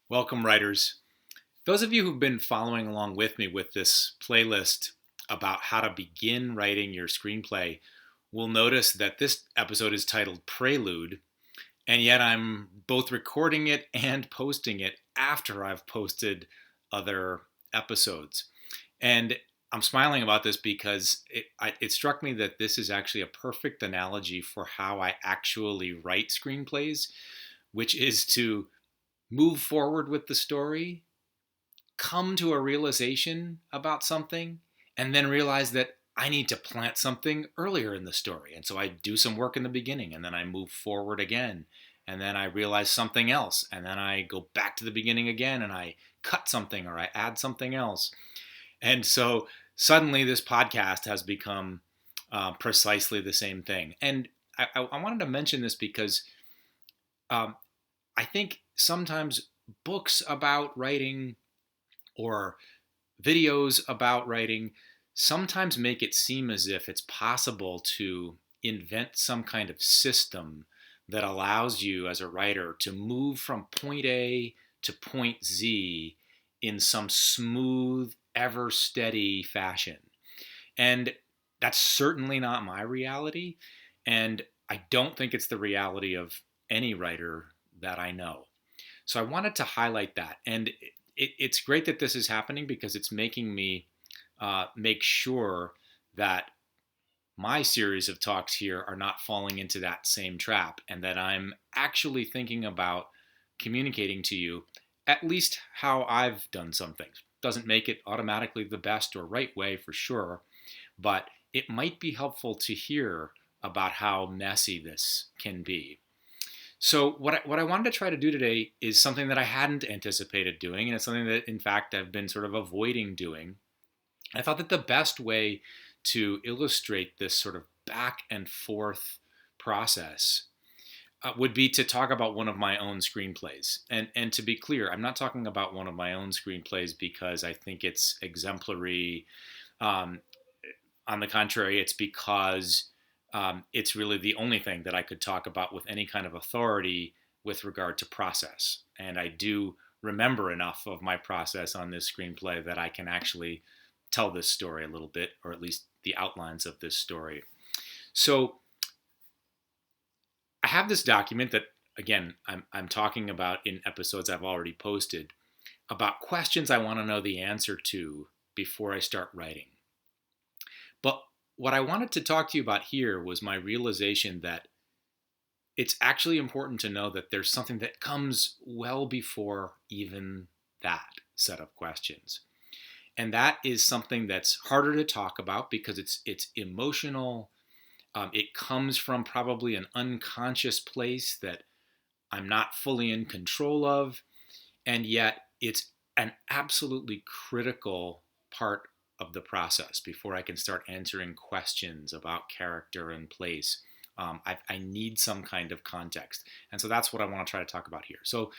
Welcome, writers. Those of you who've been following along with me with this playlist about how to begin writing your screenplay will notice that this episode is titled Prelude, and yet I'm both recording it and posting it after I've posted other episodes. And I'm smiling about this because it struck me that this is actually a perfect analogy for how I actually write screenplays, which is to move forward with the story, come to a realization about something, and then realize that I need to plant something earlier in the story. And so I do some work in the beginning, and then I move forward again. And then I realize something else, and then I go back to the beginning again, and I cut something or I add something else. And so suddenly this podcast has become precisely the same thing. And I wanted to mention this because um, I think sometimes books about writing or videos about writing sometimes make it seem as if it's possible to invent some kind of system that allows you as a writer to move from point A to point Z in some smooth, ever steady fashion. And that's certainly not my reality. And I don't think it's the reality of any writer that I know. So I wanted to highlight that. And it's great that this is happening because it's making me make sure that my series of talks here are not falling into that same trap and that I'm actually thinking about communicating to you at least how I've done some things. Doesn't make it automatically the best or right way for sure, but it might be helpful to hear about how messy this can be. So what I wanted to try to do today is something that I hadn't anticipated doing, and it's something that, in fact, I've been sort of avoiding doing. I thought that the best way to illustrate this sort of back and forth process would be to talk about one of my own screenplays. And to be clear, I'm not talking about one of my own screenplays because I think it's exemplary. Um, on the contrary, it's because it's really the only thing that I could talk about with any kind of authority with regard to process. And I do remember enough of my process on this screenplay that I can actually tell this story a little bit, or at least the outlines of this story. So I have this document that, again, I'm talking about in episodes I've already posted about questions I want to know the answer to before I start writing. But what I wanted to talk to you about here was my realization that it's actually important to know that there's something that comes well before even that set of questions. And that is something that's harder to talk about because it's emotional. It comes from probably an unconscious place that I'm not fully in control of. And yet it's an absolutely critical part of the process before I can start answering questions about character and place. I need some kind of context. And so that's what I want to try to talk about here. So,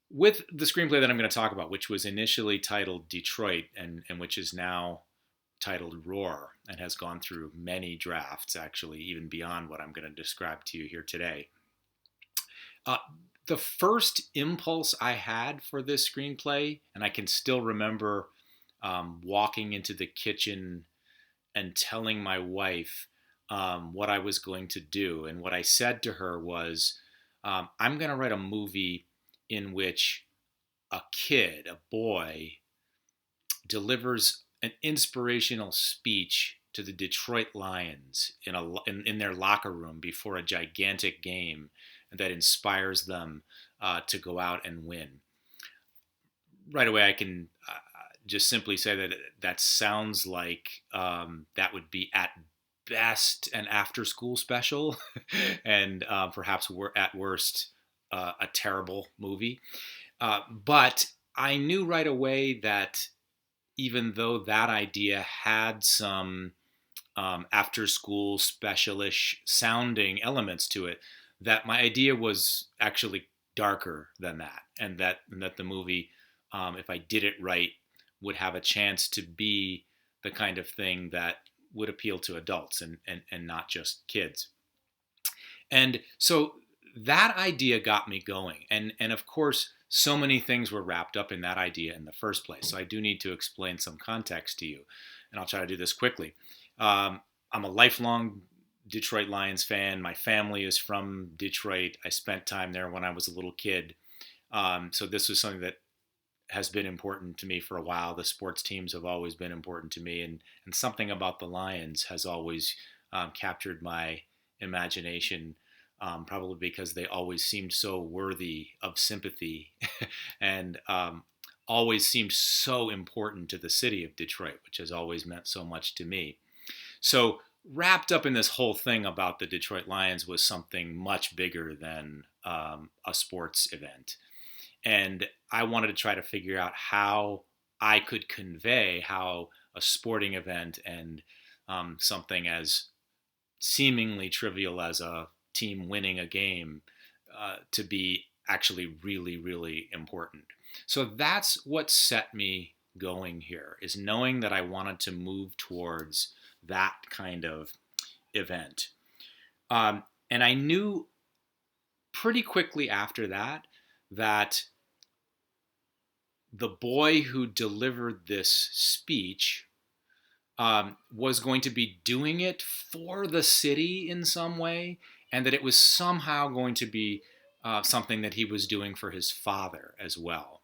with the screenplay that I'm going to talk about, which was initially titled Detroit and which is now titled Roar and has gone through many drafts, actually, even beyond what I'm going to describe to you here today. Uh, the first impulse I had for this screenplay, and I can still remember walking into the kitchen and telling my wife what I was going to do. And what I said to her was, I'm going to write a movie in which a kid, a boy, delivers an inspirational speech to the Detroit Lions in their locker room before a gigantic game that inspires them to go out and win. Right away, I can just simply say that that sounds like that would be at best an after-school special, and perhaps at worst a terrible movie. But I knew right away that even though that idea had some after-school specialish sounding elements to it, that my idea was actually darker than that, and that the movie, if I did it right, would have a chance to be the kind of thing that would appeal to adults and not just kids. And so that idea got me going. And of course, so many things were wrapped up in that idea in the first place. So I do need to explain some context to you, and I'll try to do this quickly. I'm a lifelong Detroit Lions fan. My family is from Detroit. I spent time there when I was a little kid. So this was something that has been important to me for a while. The sports teams have always been important to me, and something about the Lions has always captured my imagination, probably because they always seemed so worthy of sympathy and always seemed so important to the city of Detroit, which has always meant so much to me. So, wrapped up in this whole thing about the Detroit Lions was something much bigger than a sports event. And I wanted to try to figure out how I could convey how a sporting event and something as seemingly trivial as a team winning a game to be actually really, really important. So that's what set me going here, is knowing that I wanted to move towards that kind of event. And I knew pretty quickly after that that the boy who delivered this speech was going to be doing it for the city in some way, and that it was somehow going to be something that he was doing for his father as well.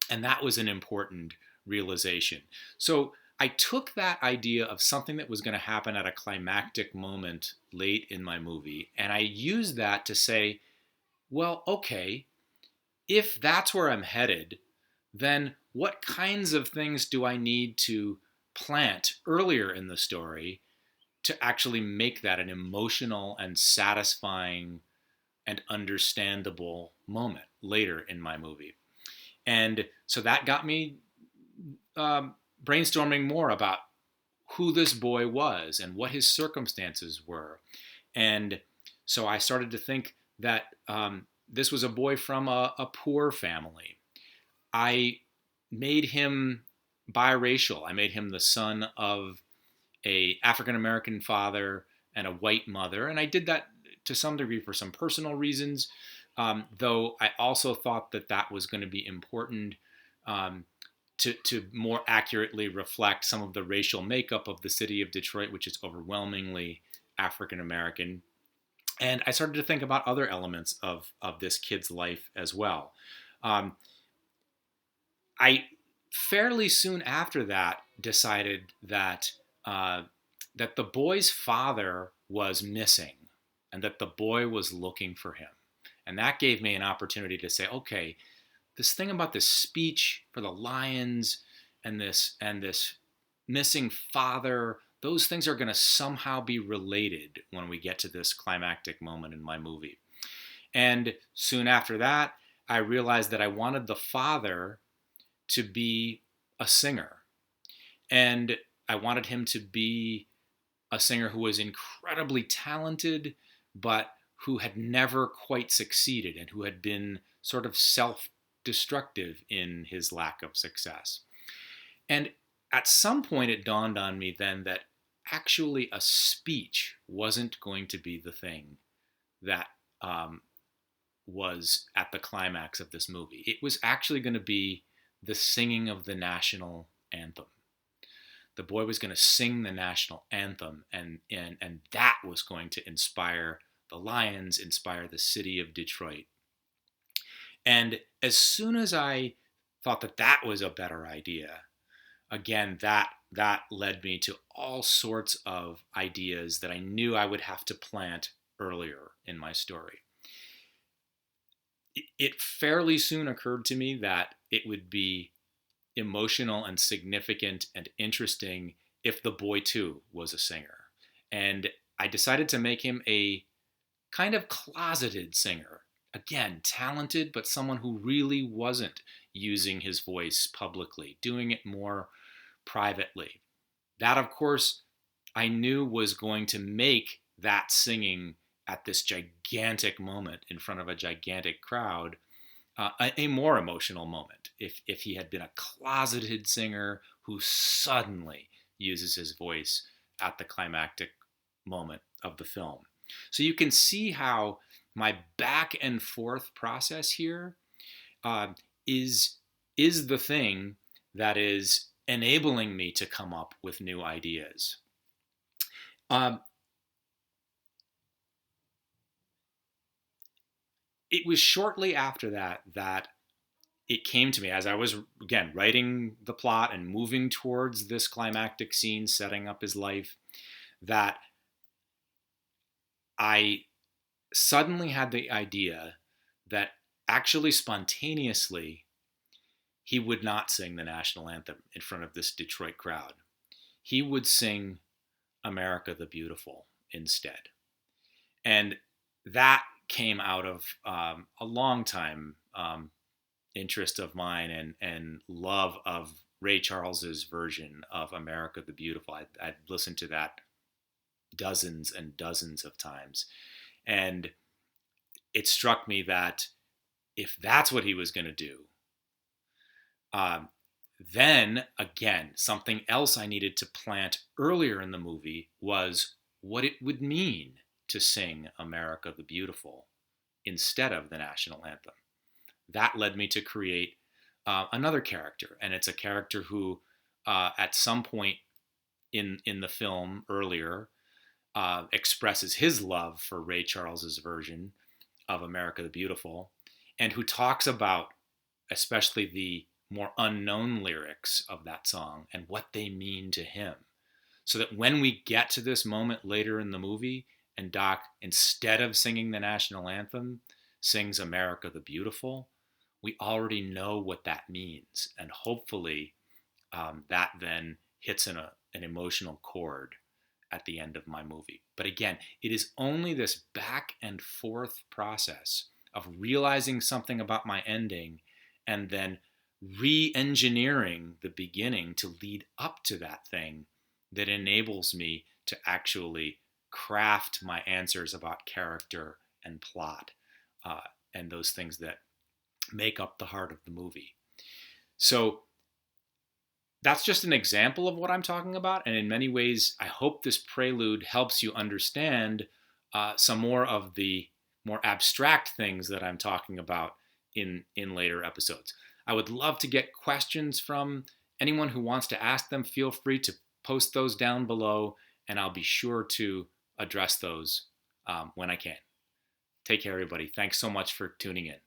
And that was an important realization. So I took that idea of something that was going to happen at a climactic moment late in my movie, and I used that to say, well, okay, if that's where I'm headed, then what kinds of things do I need to plant earlier in the story to actually make that an emotional and satisfying and understandable moment later in my movie? And so that got me brainstorming more about who this boy was and what his circumstances were. And so I started to think that this was a boy from a poor family. I made him biracial. I made him the son of a African American father and a white mother, and I did that to some degree for some personal reasons. Though I also thought that that was going to be important to more accurately reflect some of the racial makeup of the city of Detroit, which is overwhelmingly African American. And I started to think about other elements of this kid's life as well. I fairly soon after that decided that that the boy's father was missing, and that the boy was looking for him. And that gave me an opportunity to say, okay, this thing about this speech for the Lions and this missing father, those things are going to somehow be related when we get to this climactic moment in my movie. And soon after that, I realized that I wanted the father to be a singer. And I wanted him to be a singer who was incredibly talented, but who had never quite succeeded and who had been sort of self-destructive in his lack of success. And at some point it dawned on me then that actually a speech wasn't going to be the thing that was at the climax of this movie. It was actually going to be the singing of the national anthem. The boy was going to sing the national anthem, and that was going to inspire the Lions, inspire the city of Detroit. And as soon as I thought that that was a better idea, again, that led me to all sorts of ideas that I knew I would have to plant earlier in my story. It fairly soon occurred to me that it would be emotional and significant and interesting if the boy too was a singer. And I decided to make him a kind of closeted singer. Again, talented, but someone who really wasn't using his voice publicly, doing it more privately. That, of course, I knew was going to make that singing at this gigantic moment in front of a gigantic crowd a more emotional moment if he had been a closeted singer who suddenly uses his voice at the climactic moment of the film. So you can see how my back and forth process here uh, is is the thing that is enabling me to come up with new ideas. Um, it was shortly after that that it came to me as I was again writing the plot and moving towards this climactic scene, setting up his life, that I suddenly had the idea that actually spontaneously he would not sing the national anthem in front of this Detroit crowd. He would sing America the Beautiful instead. And that came out of a long time interest of mine and love of Ray Charles's version of America the Beautiful. I'd listened to that dozens and dozens of times. And it struck me that if that's what he was going to do, um, then again, something else I needed to plant earlier in the movie was what it would mean to sing America the Beautiful instead of the national anthem. That led me to create another character, and it's a character who, at some point in the film earlier, expresses his love for Ray Charles's version of America the Beautiful, and who talks about especially the more unknown lyrics of that song and what they mean to him. So that when we get to this moment later in the movie, and Doc, instead of singing the national anthem, sings America the Beautiful, we already know what that means. And hopefully that then hits an emotional chord at the end of my movie. But again, it is only this back and forth process of realizing something about my ending and then re-engineering the beginning to lead up to that thing that enables me to actually craft my answers about character and plot and those things that make up the heart of the movie. So that's just an example of what I'm talking about. And in many ways, I hope this prelude helps you understand some more of the more abstract things that I'm talking about in later episodes. I would love to get questions from anyone who wants to ask them. Feel free to post those down below, and I'll be sure to address those when I can. Take care, everybody. Thanks so much for tuning in.